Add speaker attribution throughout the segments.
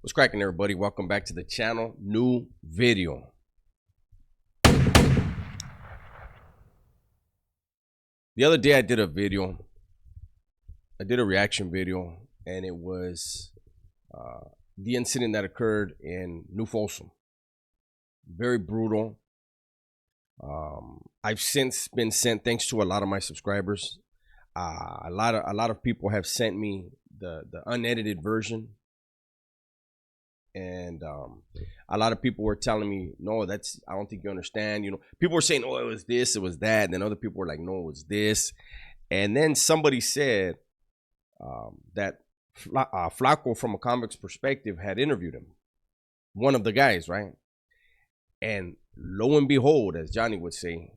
Speaker 1: What's cracking, everybody? Welcome back to the channel. New video. The other day I did a video. I did a reaction video, and it was the incident that occurred in New Folsom. Very brutal. I've since been sent, thanks to a lot of my subscribers, a lot of people have sent me the unedited version. And a lot of people were telling me, no, I don't think you understand. You know, people were saying, oh, it was this, it was that. And then other people were like, no, it was this. And then somebody said that Flaco, from a comic's perspective, had interviewed him. One of the guys, right? And lo and behold, as Johnny would say,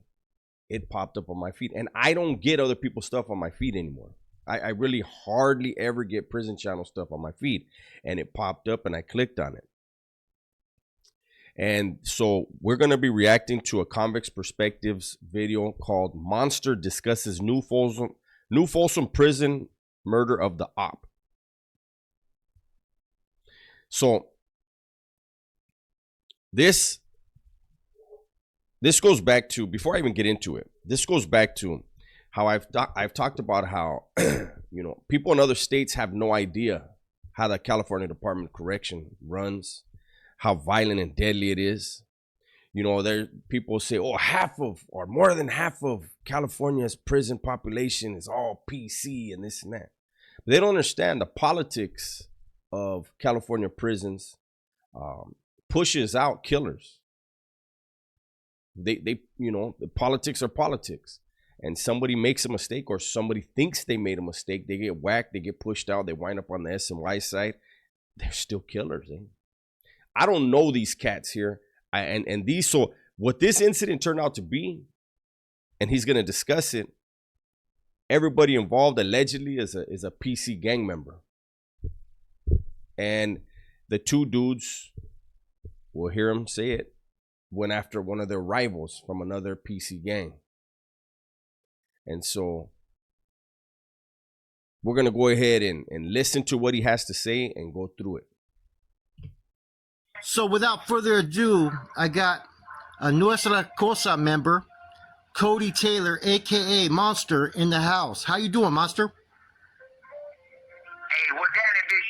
Speaker 1: it popped up on my feed. And I don't get other people's stuff on my feed anymore. I really hardly ever get Prison Channel stuff on my feed. And it popped up and I clicked on it. And so we're going to be reacting to a Convict's Perspectives video called Monster Discusses New Folsom Prison Murder of the Op. So this goes back to, before I even get into it, this goes back to how I've talked about how, you know, people in other states have no idea how the California Department of Correction runs, how violent and deadly it is. You know, there people say, oh, half of, or more than half of California's prison population is all PC and this and that. But they don't understand the politics of California prisons pushes out killers. They you know, the politics are politics. And somebody makes a mistake, or somebody thinks they made a mistake, they get whacked, they get pushed out, they wind up on the SNY side. They're still killers. Eh? I don't know these cats here. So what this incident turned out to be, and he's going to discuss it, everybody involved allegedly is a PC gang member. And the two dudes, we'll hear him say it, went after one of their rivals from another PC gang. And so we're going to go ahead and listen to what he has to say and go through it.
Speaker 2: So without further ado, I got a Nuestra Cosa member, Cody Taylor, a.k.a. Monster, in the house. How you doing, Monster?
Speaker 3: Hey, what's happening, Big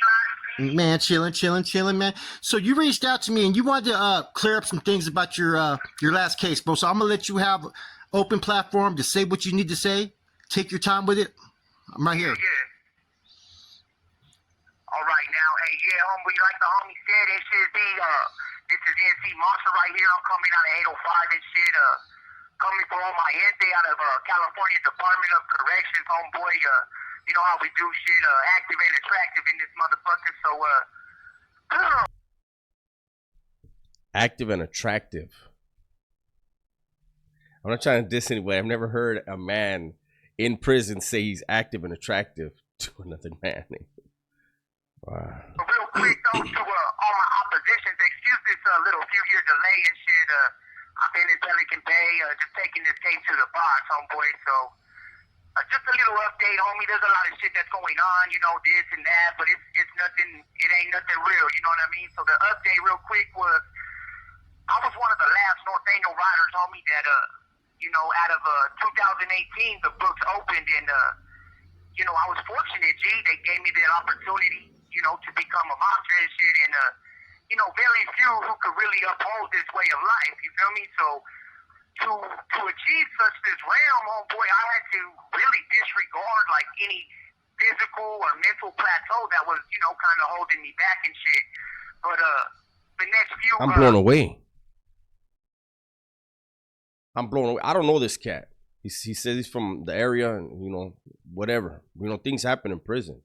Speaker 3: Shot?
Speaker 2: Man, chilling, man. So you reached out to me and you wanted to clear up some things about your last case, bro. So I'm going to let you have open platform to say what you need to say. Take your time with it. I'm right here.
Speaker 3: Yeah. All right, now, hey, yeah, homie, like the homie said, it should be, this is NC Monster right here. I'm coming out of 805 and shit, coming for all my gente out of California Department of Corrections, homeboy. You know how we do shit, active and attractive in this motherfucker, so,
Speaker 1: Active and attractive. I'm not trying to diss anybody. I've never heard a man in prison say he's active and attractive to another man. Wow.
Speaker 3: Real quick, though, to all my oppositions, excuse this little few year delay and shit. I've been in Pelican Bay, just taking this case to the box, homeboy. So, just a little update, homie. There's a lot of shit that's going on, you know, this and that, but it's nothing. It ain't nothing real, you know what I mean? So the update, real quick, was I was one of the last Norteño riders, homie, that you know, out of 2018, the books opened, and you know, I was fortunate, G. They gave me the opportunity, you know, to become a monster and shit, and you know, very few who could really uphold this way of life. You feel me? So to achieve such this realm, homeboy, I had to really disregard like any physical or mental plateau that was, you know, kind of holding me back and shit. But the next few,
Speaker 1: I'm blown away. I'm blown away. I don't know this cat. He says he's from the area, and you know, whatever. You know, things happen in prison.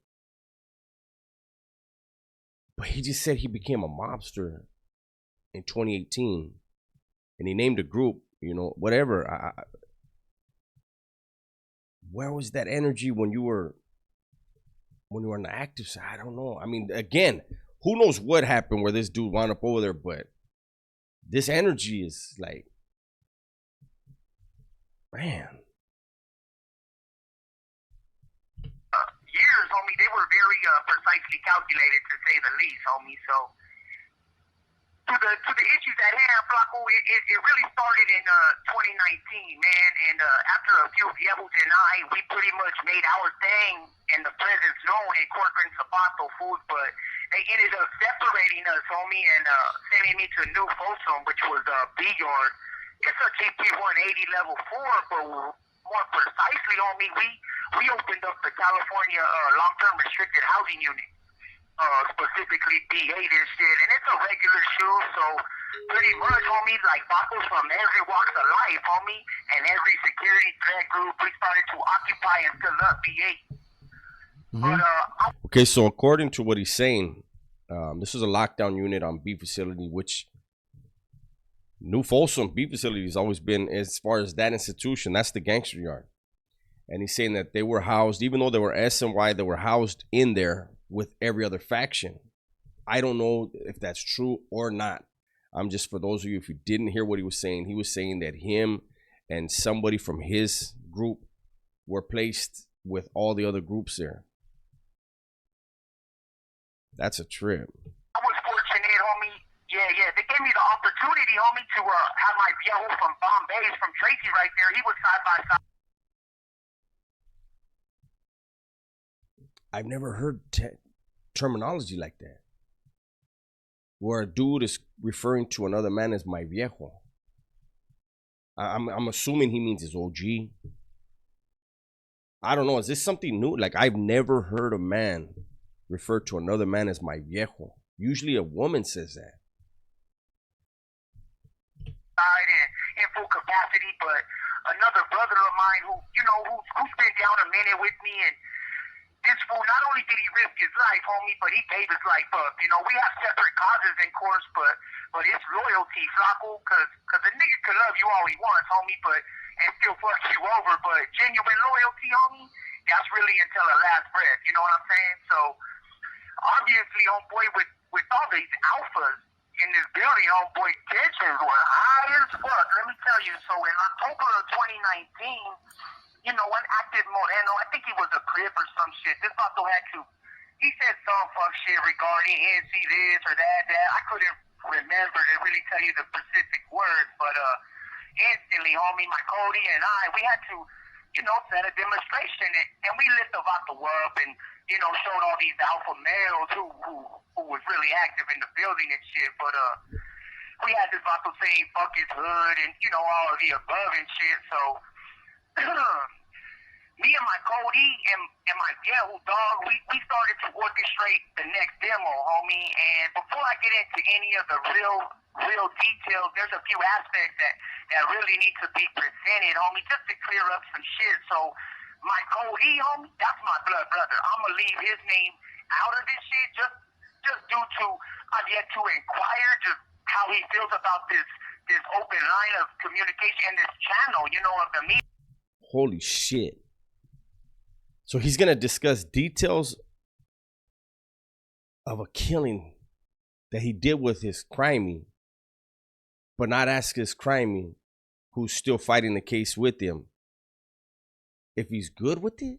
Speaker 1: But he just said he became a mobster in 2018, and he named a group. You know, whatever. Where was that energy when you were on the active side? I don't know. I mean, again, who knows what happened where this dude wound up over there? But this energy is like, man.
Speaker 3: Years, homie, they were very precisely calculated, to say the least, homie. So to the issues at hand, Flaco, it really started in 2019, man. And after a few viejos and we pretty much made our thing and the presence known in Corcoran Sabato food, but they ended up separating us, homie, and sending me to New Folsom, which was B-Yard. It's a GP 180 level 4, but more precisely, homie, we opened up the California long-term restricted housing unit. Specifically D8 and shit, and it's a regular shoe, so pretty much, homie, like Bacos from every walk of life, homie, and every security threat group, we started to occupy and fill up D8. But,
Speaker 1: okay, so according to what he's saying, this is a lockdown unit on B facility, which New Folsom B facility has always been, as far as that institution, that's the gangster yard. And he's saying that they were housed, even though they were SNY, they were housed in there with every other faction. I don't know if that's true or not. I'm just, for those of you, if you didn't hear what he was saying that him and somebody from his group were placed with all the other groups there. That's a trip.
Speaker 3: I was fortunate, homie. Yeah. They gave me the opportunity, homie, to have my viejo from Bombay, from Tracy right there. He was side by side.
Speaker 1: I've never heard terminology like that, where a dude is referring to another man as my viejo. I'm assuming he means his OG. I don't know. Is this something new? Like, I've never heard a man refer to another man as my viejo. Usually a woman says that.
Speaker 3: In full capacity, but another brother of mine who's been down a minute with me, and this fool, not only did he risk his life, homie, but he gave his life up. You know, we have separate causes, in course, but it's loyalty, Flaco, because a nigga can love you all he wants, homie, and still fuck you over, but genuine loyalty, homie, that's really until the last breath, you know what I'm saying? So, obviously, homeboy, with all these alphas in this building, homeboy, tensions were high as fuck, let me tell you. So, in October of 2019, one active Moreno, I think he was a crib or some shit. This vato had to, he said some fuck shit regarding NC this or that. I couldn't remember to really tell you the specific words, but instantly, homie, my Cody and we had to, set a demonstration, and we lit the vato up and, showed all these alpha males who was really active in the building and shit, but we had this vato saying fuck his hood and, all of the above and shit, so me and my Cody and my Yahoo dog, we started to orchestrate the next demo, homie. And before I get into any of the real details, there's a few aspects that really need to be presented, homie, just to clear up some shit. So my Cody, homie, that's my blood brother. I'm gonna leave his name out of this shit just due to I've yet to inquire just how he feels about this open line of communication and this channel, of the media.
Speaker 1: Holy shit. So he's going to discuss details of a killing that he did with his crimey, but not ask his crimey, who's still fighting the case with him, if he's good with it.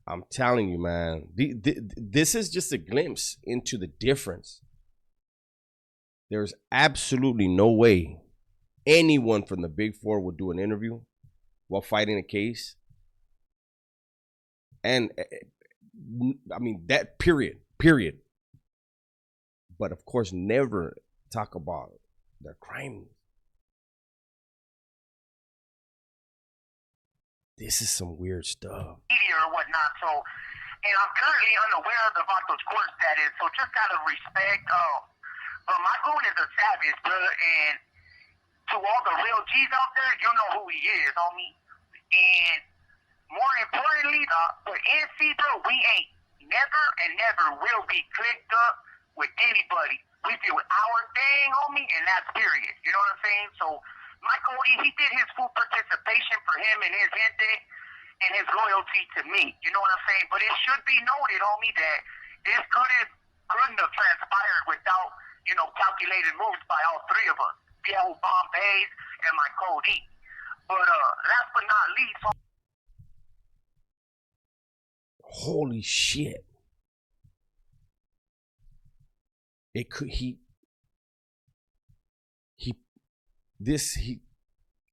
Speaker 1: I'm telling you, man, this is just a glimpse into the difference. There's absolutely no way anyone from the Big Four would do an interview while fighting a case. And I mean, that period. But of course, never talk about their crimes. This is some weird stuff.
Speaker 3: Or whatnot, so, and I'm currently unaware of the Vatos court status, so just out of respect, but my goon is a savage, bro, and to all the real G's out there, you know who he is, homie. And more importantly, for NC, bro, we ain't never will be clicked up with anybody. We do our thing, homie, and that's period. You know what I'm saying? So, my Cody, he did his full participation for him and his gente and his loyalty to me. You know what I'm saying? But it should be noted, homie, that this couldn't have transpired without, calculated moves by all three of us. Viejo Bombays and my Cody. But last but not least,
Speaker 1: holy shit.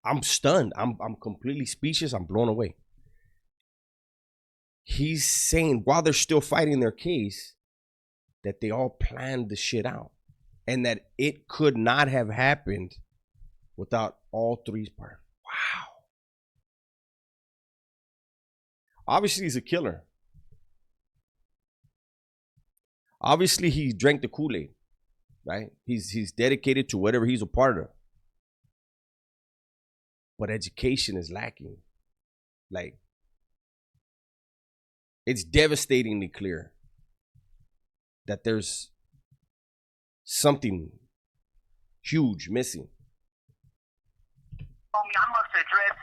Speaker 1: I'm stunned. I'm completely speechless. I'm blown away. He's saying while they're still fighting their case that they all planned the shit out and that it could not have happened without all three parties. Wow. Obviously, he's a killer. Obviously, he drank the Kool-Aid, right? He's dedicated to whatever he's a part of. But education is lacking. Like, it's devastatingly clear that there's something huge missing.
Speaker 3: Homie, I must address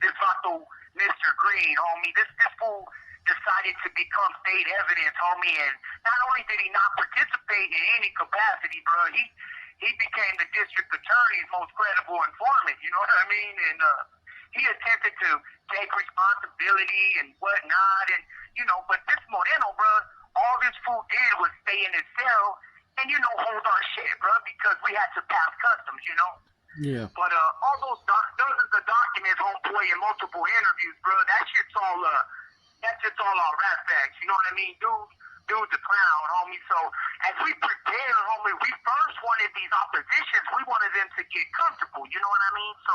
Speaker 3: this vato, Mr. Green, homie. This fool decided to become state evidence, homie, and not only did he not participate in any capacity, bro, he became the district attorney's most credible informant, you know what I mean? And he attempted to take responsibility and whatnot, and, you know, but this Moreno, bro, all this fool did was stay in his cell and, you know, hold our shit, bro, because we had to pass customs, you know?
Speaker 2: Yeah.
Speaker 3: But all those dozens of documents, homeboy, in multiple interviews, bro, that shit's all rat facts. You know what I mean? Dude's a clown, homie. So as we prepare, homie, we first wanted these oppositions. We wanted them to get comfortable. You know what I mean? So,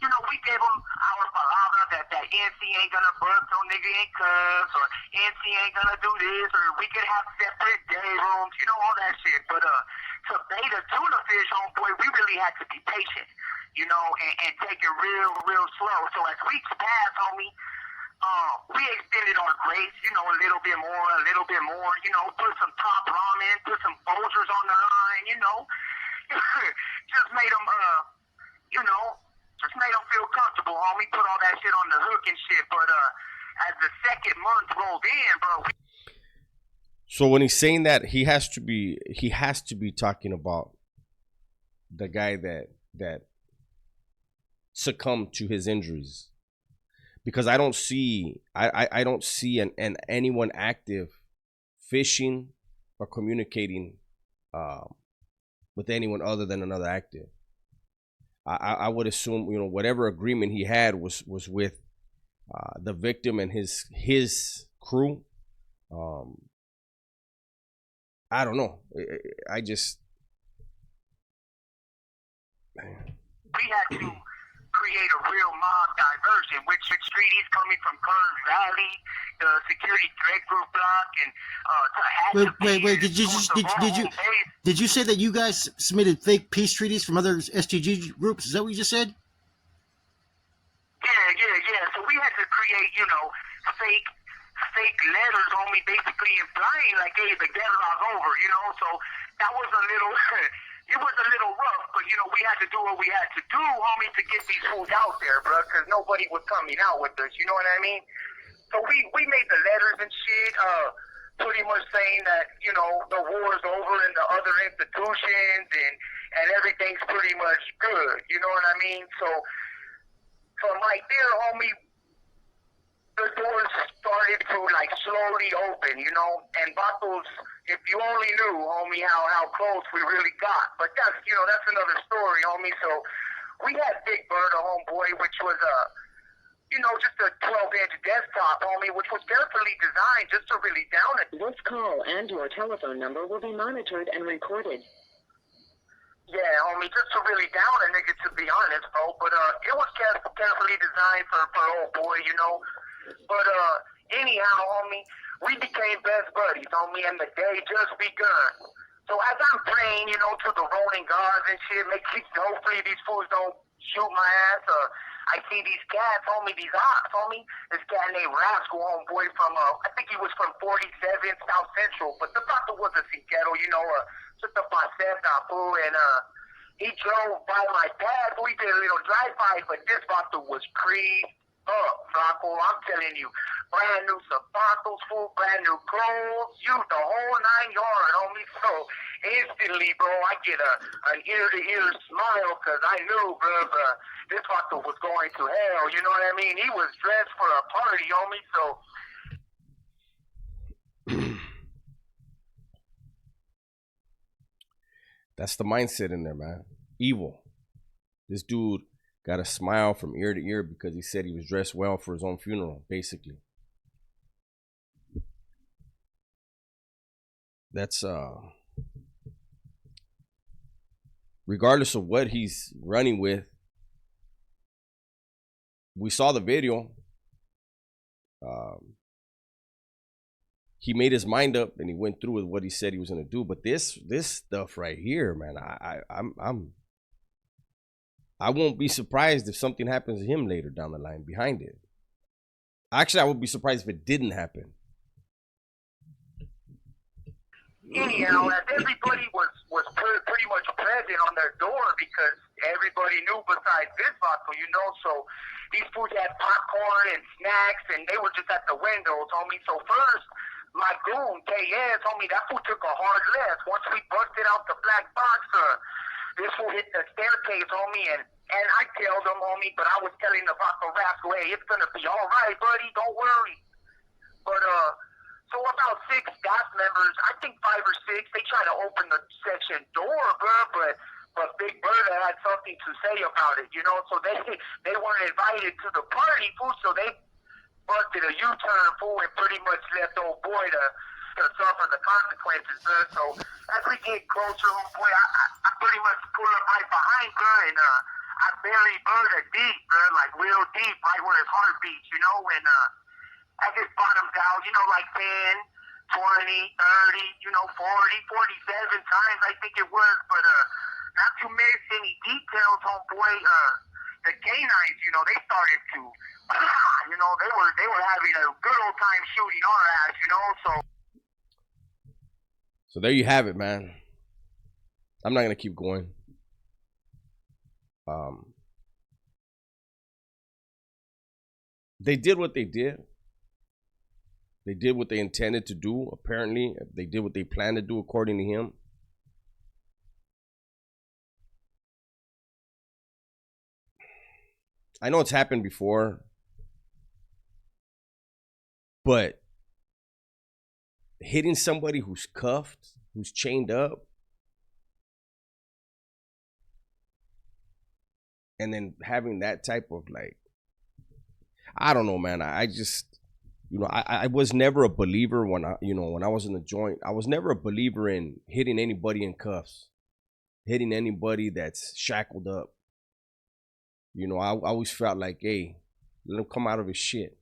Speaker 3: you know, we gave them our palabra that NC ain't gonna bust no nigga in cuffs, or NC ain't gonna do this, or we could have separate day rooms, you know, all that shit. But to bait a tuna fish, homeboy, we really had to be patient, you know, and take it real slow. So as weeks passed, homie, we extended our grace, you know, a little bit more, you know, put some top ramen, put some Folgers on the line, you know, just made them, you know, just made them feel comfortable, homie. Put all that shit on the hook and shit. But as the second month rolled in, bro.
Speaker 1: So when he's saying that, he has to be talking about the guy that succumbed to his injuries, because I don't see an anyone active fishing or communicating with anyone other than another active. I would assume, you know, whatever agreement he had was with the victim and his crew. I don't know. I just
Speaker 3: we had to create a real mob diversion, which street he's coming from Kearns Valley, the security threat group block, and
Speaker 2: Wait. Did you say that you guys submitted fake peace treaties from other STG groups? Is that what you just said?
Speaker 3: Yeah. So we had to create, you know, fake letters, homie, basically implying like, hey, the deadlock's over, you know. So that was a little, it was a little rough, but you know, we had to do what we had to do, homie, to get these fools out there, bro, because nobody was coming out with us, you know what I mean? So we made the letters and shit, pretty much saying that, you know, the war's over in the other institutions and everything's pretty much good, you know what I mean? So from right there, homie, the doors started to like slowly open, you know, and vatos, if you only knew, homie, how close we really got. But that's, you know, that's another story, homie. So we had Big Bird, a homeboy, which was you know, just a 12-inch desktop, homie, which was carefully designed just to really down it.
Speaker 4: This call and your telephone number will be monitored and recorded.
Speaker 3: Yeah, homie, just to really down a nigga, to be honest, bro. But it was carefully designed for old boy, you know. But anyhow, homie, we became best buddies, homie, and the day just begun. So as I'm praying, you know, to the rolling gods and shit, hopefully these fools don't shoot my ass. I see these cats, homie, these ops, homie. This cat named Rascal, homeboy, from I think he was from 47th South Central, but the doctor was a Seattle, you know, just a Faceta, fool, and he drove by my path. We did a little drive-by, but this doctor was creeped up, Flaco. I'm telling you, brand new zapatos, full brand new clothes, you the whole 9 yards, homie. So instantly, bro, I get an ear-to-ear smile because I knew, bro, this fucker was going to hell. You know what I mean? He was dressed for a party, homie. So
Speaker 1: that's the mindset in there, man. Evil. This dude got a smile from ear to ear because he said he was dressed well for his own funeral, basically. That's regardless of what he's running with, we saw the video. He made his mind up and he went through with what he said he was going to do. But this stuff right here, man, I won't be surprised if something happens to him later down the line behind it. Actually, I would be surprised if it didn't happen.
Speaker 3: Anyhow, as everybody was pretty much present on their door because everybody knew besides this vato, you know, so these fools had popcorn and snacks and they were just at the windows, homie. So first, my goon, KS, homie, that fool took a hard left. Once we busted out the black box, this fool hit the staircase, homie, and I tell them, homie, but I was telling the vato rascal, hey, it's gonna be all right, buddy, don't worry. But, so about 6 staff members, I think 5 or 6, they tried to open the section door, bro, but Big Bertha had something to say about it, you know, so they weren't invited to the party, fool, so they busted a U-turn, fool, and pretty much left old boy to suffer the consequences, bro. So as we get closer, old boy, I pretty much pull up right behind, bro, and I bury Bertha deep, bro, like real deep, right where his heart beats, you know, and I just bottomed out, you know, like 10, 20, 30, you know, 40, 47 times, I think it was. But not to miss any details, homeboy, the canines, you know, they started to, you know, they were having a good old time shooting our ass, you know,
Speaker 1: So there you have it, man. I'm not going to keep going. They did what they did. They did what they intended to do, apparently. They did what they planned to do, according to him. I know it's happened before, but hitting somebody who's cuffed, who's chained up, and then having that type of, like, I don't know, man. I just... You know, I was never a believer when I was in the joint. I was never a believer in hitting anybody in cuffs, hitting anybody that's shackled up. You know, I always felt like, hey, let him come out of his shit.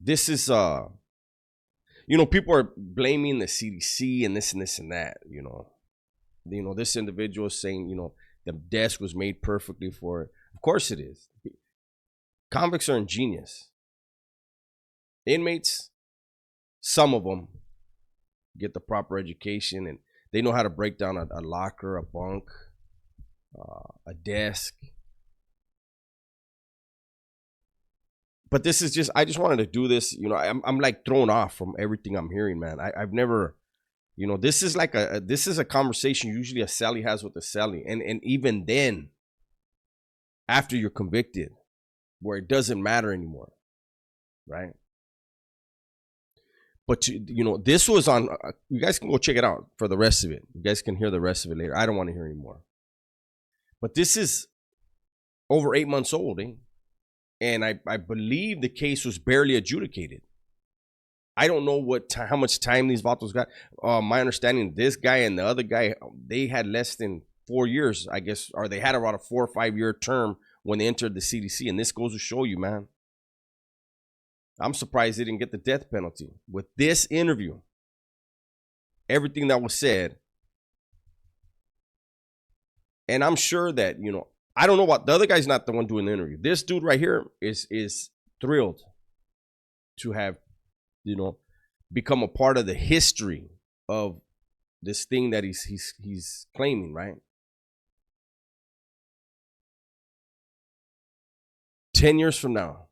Speaker 1: This is, you know, people are blaming the CDC and this and this and that. You know, this individual is saying, you know, the desk was made perfectly for it. Of course it is. Convicts are ingenious. Inmates, some of them get the proper education and they know how to break down a locker, a bunk, a desk. But this is just, I just wanted to do this. You know, I'm like thrown off from everything I'm hearing, man. I've never, you know, this is like this is a conversation usually a cellie has with a cellie. And even then, after you're convicted, where it doesn't matter anymore, right? But you know, this was on. You guys can go check it out for the rest of it. You guys can hear the rest of it later. I don't want to hear anymore. But this is over 8 months old, eh? And I believe the case was barely adjudicated. I don't know how much time these vatos got. My understanding, this guy and the other guy, they had less than 4 years, I guess, or they had around a 4 or 5 year term when they entered the CDC. And this goes to show you, man, I'm surprised they didn't get the death penalty. With this interview, everything that was said, and I'm sure that, you know, I don't know what, the other guy's not the one doing the interview. This dude right here is thrilled to have, you know, become a part of the history of this thing that he's claiming, right? 10 years from now,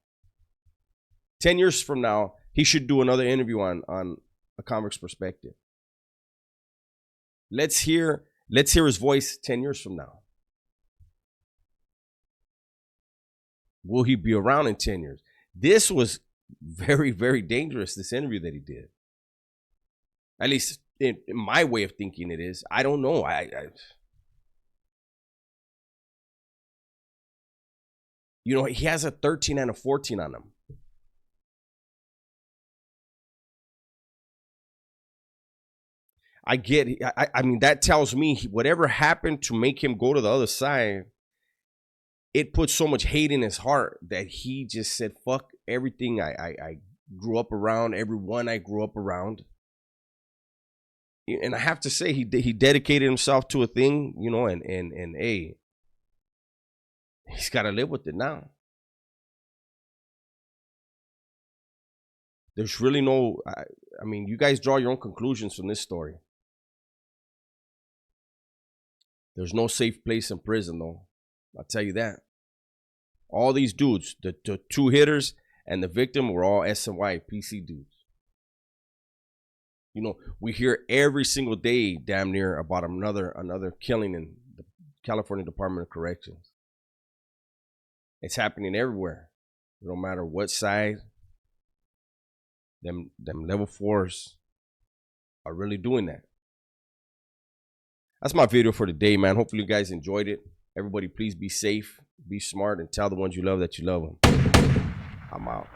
Speaker 1: he should do another interview on a convict's perspective. Let's hear his voice 10 years from now. Will he be around in 10 years? This was very, very dangerous, this interview that he did. At least in my way of thinking, it is. I don't know. You know, he has a 13 and a 14 on him. I get. I mean, that tells me whatever happened to make him go to the other side, it put so much hate in his heart that he just said, "Fuck everything I grew up around, everyone I grew up around." And I have to say, he dedicated himself to a thing, you know, and hey, he's got to live with it now. There's really no. I mean, you guys draw your own conclusions from this story. There's no safe place in prison, though. I'll tell you that. All these dudes, the two hitters and the victim, were all SNY PC dudes. You know, we hear every single day, damn near, about another killing in the California Department of Corrections. It's happening everywhere. No matter what side, them level 4s are really doing that. That's my video for today, man. Hopefully you guys enjoyed it. Everybody, please be safe, be smart, and tell the ones you love that you love them. I'm out.